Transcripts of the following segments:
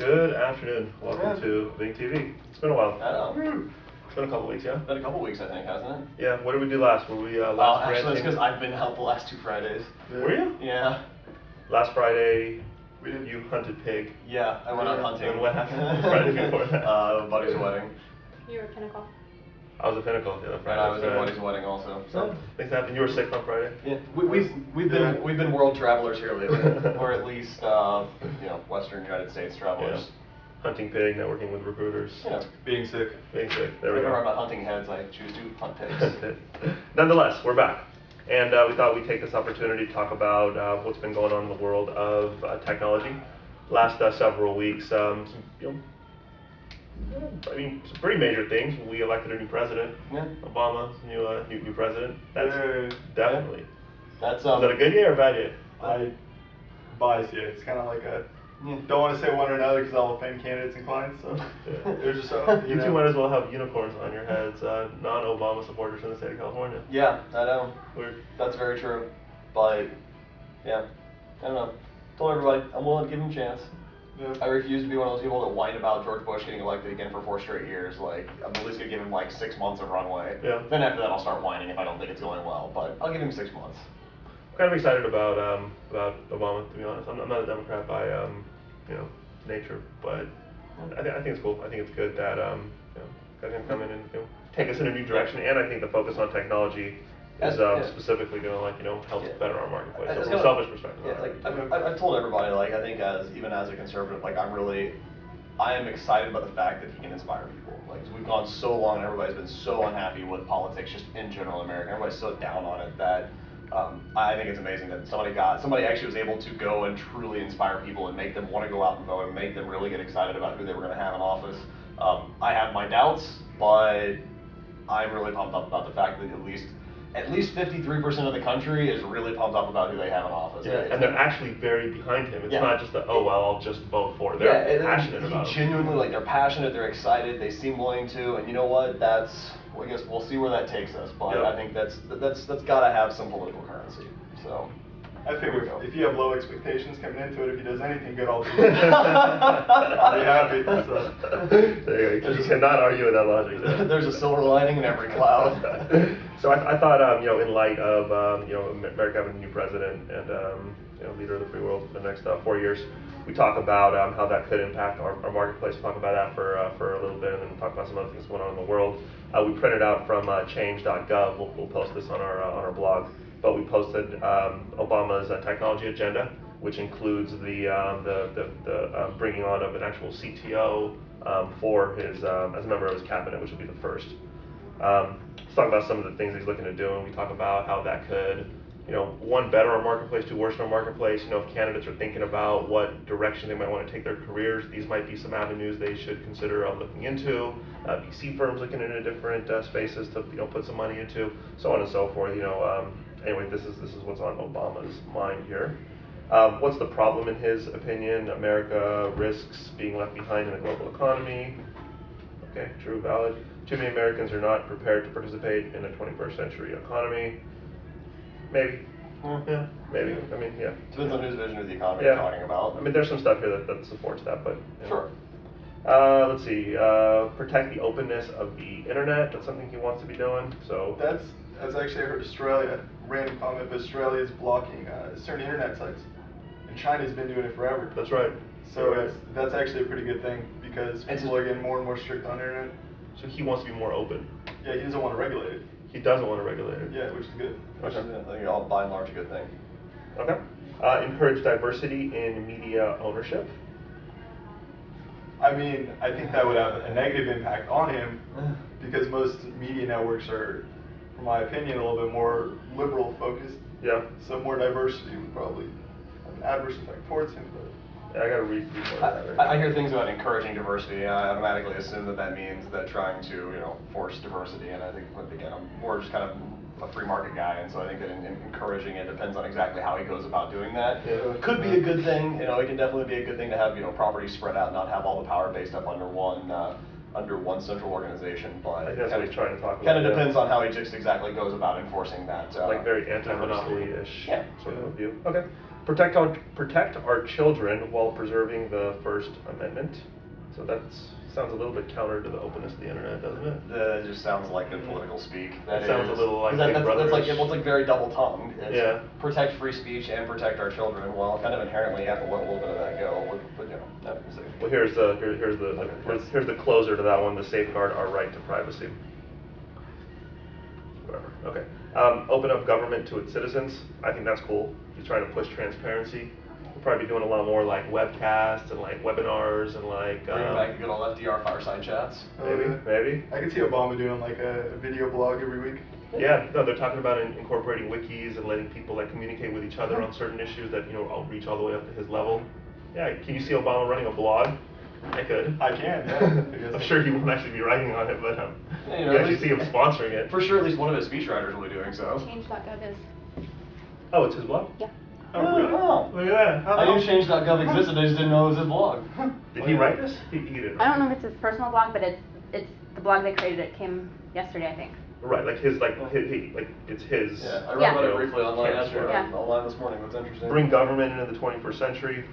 Good afternoon. Welcome to BINCTV. It's been a while. I know. It's been a couple weeks, yeah? Been a couple weeks, I think, hasn't it? Yeah. What did we do last? Were we last Friday? Actually, it's because I've been out the last 2 Fridays. Were you? Yeah. Last Friday, you hunted pig. Yeah, I went out hunting. And what happened Friday before that? Buddy's wedding. You were Pinnacle. I was at Pinnacle the other And Friday. I was at Buddy's wedding also. So things happened. You were sick on Friday. Yeah, we've been world travelers here lately, or at least Western United States travelers. Yeah. Hunting pig, networking with recruiters. Yeah. Being sick. Being sick. There we Whenever go. I'm not hunting heads, I choose to hunt pigs. Nonetheless, we're back. And we thought we'd take this opportunity to talk about what's been going on in the world of technology. Last several weeks, some pretty major things. We elected a new president. Yeah. Obama, new president. That's definitely. That's Is that a good year or a bad year? I bias you. It's kind of like a. Don't want to say one or another because I'll offend candidates and clients. So there's just you two might as well have unicorns on your heads. Non-Obama supporters in the state of California. Yeah, I know. Weird. That's very true. But yeah, I don't know. Told everybody I'm willing to give him a chance. Yeah. I refuse to be one of those people that whine about George Bush getting elected again for 4 straight years. Like, I'm at least gonna give him like 6 months of runway. Yeah. Then after that, I'll start whining if I don't think it's going well. But I'll give him 6 months. I'm kind of excited about Obama, to be honest. I'm not a Democrat by nature, but I think it's cool. I think it's good that got him come in and take us in a new direction. And I think the focus on technology is specifically going to help better our marketplace. So from a selfish perspective. Yeah, I've told everybody, like, I think even as a conservative, like, I am excited about the fact that he can inspire people. Like, we've gone so long and everybody's been so unhappy with politics just in general in America. Everybody's so down on it that I think it's amazing that somebody actually was able to go and truly inspire people and make them want to go out and vote and make them really get excited about who they were going to have in office. I have my doubts, but I'm really pumped up about the fact that at least 53% of the country is really pumped up about who they have in office. Yeah, and they're actually very behind him. It's not just I'll just vote for it. They're passionate about it. Genuinely, they're passionate, they're excited, they seem willing to, and you know what, I guess we'll see where that takes us, but I think that's got to have some political currency, so. I figure if you have low expectations coming into it, if he does anything good, I'll be happy. So. There you go. You cannot argue with that logic. There's a silver lining in every cloud. So I thought, in light of America having a new president and leader of the free world for the next 4 years, we talk about how that could impact our marketplace. We'll talk about that for a little bit, and then we'll talk about some other things going on in the world. We printed out from change.gov. We'll post this on our blog. But we posted Obama's technology agenda, which includes the bringing on of an actual CTO for his as a member of his cabinet, which will be the first. Let's talk about some of the things he's looking to do, and we talk about how that could, one, better our marketplace, two, worsen our marketplace. If candidates are thinking about what direction they might want to take their careers, these might be some avenues they should consider looking into. VC firms looking into different spaces to put some money into, so on and so forth. Anyway, this is what's on Obama's mind here. What's the problem in his opinion? America risks being left behind in the global economy. Okay, true, valid. Too many Americans are not prepared to participate in a 21st century economy. Maybe. Yeah, maybe. Depends on whose vision of the economy you're talking about. There's some stuff here that supports that, but sure. Let's see. Protect the openness of the internet. That's something he wants to be doing. So that's actually, I heard Australia, random comment, but Australia is blocking certain internet sites, and China's been doing it forever. That's right. So that's actually a pretty good thing because people are getting more and more strict on internet. So he wants to be more open. Yeah, he doesn't want to regulate it. He doesn't want to regulate it. Yeah, which is good. Which is, I think, all by and large a good thing. Okay. Encourage diversity in media ownership. I think that would have a negative impact on him because most media networks are, in my opinion, a little bit more liberal focused. Yeah. So more diversity would probably have an adverse effect towards him. Yeah, I gotta read more of that. I hear things about encouraging diversity, and I automatically assume that means that trying to, force diversity. And I think, again, I'm more just kind of a free market guy, and so I think that encouraging it depends on exactly how he goes about doing that. Yeah. It could be a good thing. It can definitely be a good thing to have, property spread out, not have all the power based up under one central organization. But I think that's what he's trying to talk about. Kind of depends on how he just exactly goes about enforcing that. Like very anti-monopoly-ish sort of a view. Okay. Protect our children while preserving the First Amendment. So that sounds a little bit counter to the openness of the internet, doesn't it? That just sounds like good political speak. That sounds a little like that's like, brotherish. it's like very double-tongued. It's Yeah. protect free speech and protect our children. Well, kind of inherently you have to let a little bit of that go. But you know, that was it. Well, here's the closer to that one: the safeguard our right to privacy. Whatever. Okay. Open up government to its citizens. I think that's cool. He's trying to push transparency. We'll probably be doing a lot more like webcasts and like webinars and like. Bring back the good old FDR fireside chats. Maybe. I can see Obama doing like a video blog every week. Yeah, no, they're talking about incorporating wikis and letting people like communicate with each other on certain issues that I'll reach all the way up to his level. Yeah, can you see Obama running a blog? I could. I can, yeah. I'm sure he won't actually be writing on it, but Yeah, you actually see him sponsoring it. For sure, at least one of his speechwriters will be doing so. Change.gov is. Oh, it's his blog? Yeah. Oh, really? Oh. Look at that. I knew change.gov existed, I just didn't know it was his blog. Did he write this? He didn't. I don't know if it's his personal blog, but it's the blog they created. It came yesterday, I think. Right, like his, it's his. Yeah, I read about it briefly online Yeah. yesterday, Yeah. online this morning. That's interesting. Bring government into the 21st century.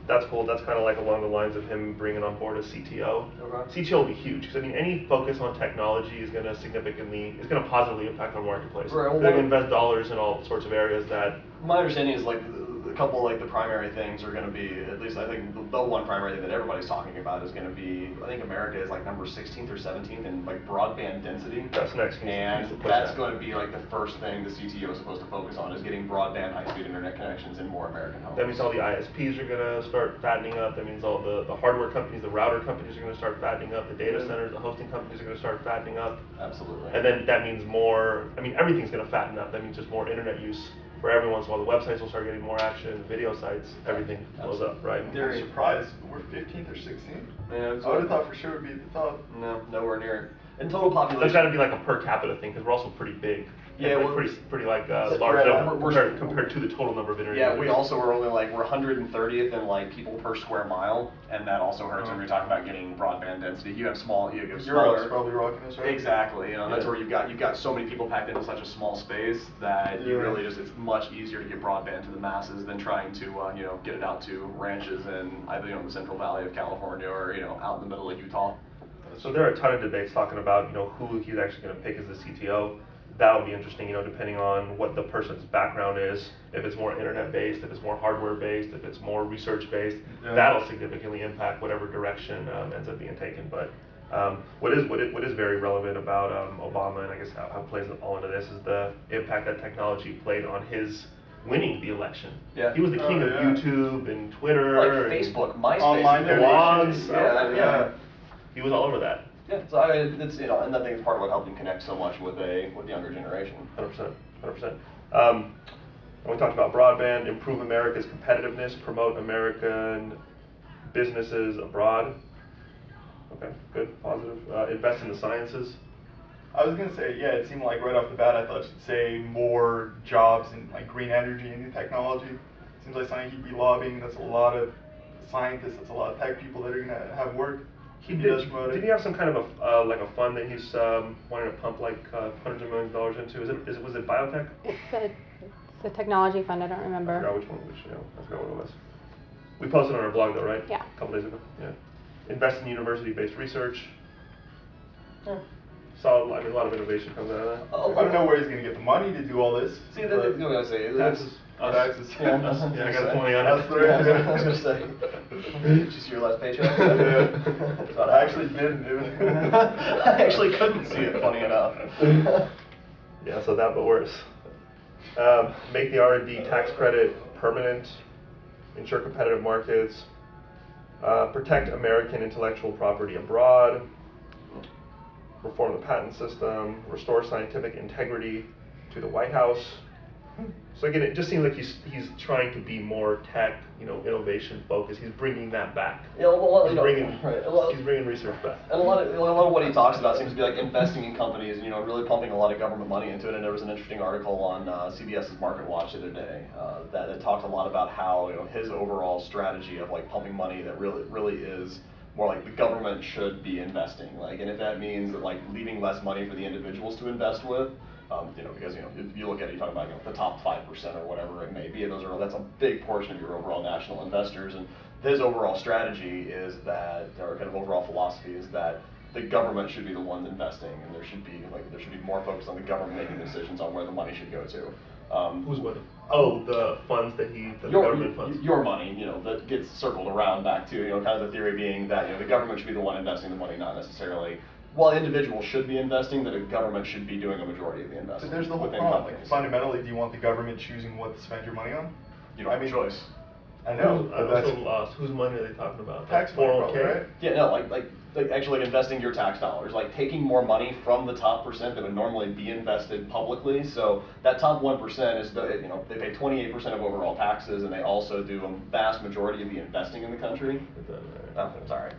That's cool. That's kind of like along the lines of him bringing on board a CTO. Okay. CTO will be huge because any focus on technology is going to positively impact our marketplace. Right, well, They're going to invest dollars in all sorts of areas that. My understanding is like a couple like the primary things are going to be, at least I think the one primary thing that everybody's talking about is going to be, I think America is like number 16th or 17th in like broadband density. That's next. And that's going to be like the first thing the CTO is supposed to focus on is getting broadband high-speed internet connections in more American homes. That means all the ISPs are going to start fattening up. That means all the hardware companies, the router companies are going to start fattening up. The data centers, the hosting companies are going to start fattening up. Absolutely. And then that means more, everything's going to fatten up. That means just more internet use for everyone. So all the websites will start getting more action, the video sites, everything blows up, right? I'm surprised. We're 15th or 16th. Yeah, I would have thought for sure it would be at the top. No, nowhere near it. In total population. There's got to be like a per capita thing because we're also pretty big. Yeah, like we're- pretty like large we're- compared to the total number of internet. Yeah, users. we also are only like, we're 130th in like people per square mile, and that also hurts when you're talking about getting broadband density. You have smaller. Europe's probably rocking this, right? Exactly, that's Yeah. where you've got so many people packed into such a small space that you really it's much easier to get broadband to the masses than trying to get it out to ranches in either the Central Valley of California or out in the middle of Utah. So there are a ton of debates talking about who he's actually going to pick as the CTO. That'll be interesting, depending on what the person's background is. If it's more internet-based, if it's more hardware-based, if it's more research-based, that'll significantly impact whatever direction ends up being taken. But what is very relevant about Obama, and I guess how it plays all into this, is the impact that technology played on his winning the election. Yeah. He was the king of YouTube and Twitter, Like and Facebook, MySpace, online blogs. Yeah. He was all over that. Yeah, so it's and I think it's part of what helped him connect so much with the younger generation. 100%. And we talked about broadband, improve America's competitiveness, promote American businesses abroad. Okay, good, positive. Invest in the sciences. I was going to say, yeah, it seemed like right off the bat I thought she'd say more jobs in like green energy and new technology. Seems like something he'd be lobbying. That's a lot of scientists, that's a lot of tech people that are going to have work. Did he have some kind of a fund that he's wanting to pump like hundreds of millions of dollars into? Was it biotech? It's a technology fund. I don't remember. I forgot which one. I forgot what it was. We posted on our blog though, right? Yeah. A couple days ago. Yeah. Invest in university-based research. Yeah. So a lot of innovation comes out of that. I don't know where he's going to get the money to do all this. See, that's what I was going to say. Taxes. Taxes. Yeah, I got a 20 on it. That's the right. I was going to say. Did you see your last paycheck? Yeah. I actually didn't. I actually couldn't see it, funny enough. Yeah, so that but worse. Make the R&D tax credit permanent. Ensure competitive markets. Protect American intellectual property abroad. Reform the patent system. Restore scientific integrity to the White House. So again, it just seems like he's trying to be more tech, innovation focused. He's bringing that back. Yeah, well, He's bringing research back. And a lot of what he talks about seems to be like investing in companies, really pumping a lot of government money into it. And there was an interesting article on CBS's Market Watch the other day that talked a lot about how his overall strategy of like pumping money that really is more like the government should be investing. And if that means that like leaving less money for the individuals to invest with, Because if you look at it, you talk about the top 5% or whatever it may be. That's a big portion of your overall national investors. And his overall strategy is that, or kind of overall philosophy is that the government should be the ones investing, and there should be more focus on the government making decisions on where the money should go to. Who's winning? Oh, the funds that the government funds. Your money, that gets circled around back to, kind of the theory being that, the government should be the one investing the money, not necessarily, while individuals should be investing, that a government should be doing a majority of the investing. But there's the whole within problem. companies. Fundamentally, do you want the government choosing what to spend your money on? You don't have a choice. I know. I'm also lost. Whose money are they talking about? Tax money, 401k? probably, right? Yeah, no, like actually investing your tax dollars, like taking more money from the top percent that would normally be invested publicly. So that top 1% is they pay 28% of overall taxes, and they also do a vast majority of the investing in the country. Oh, sorry.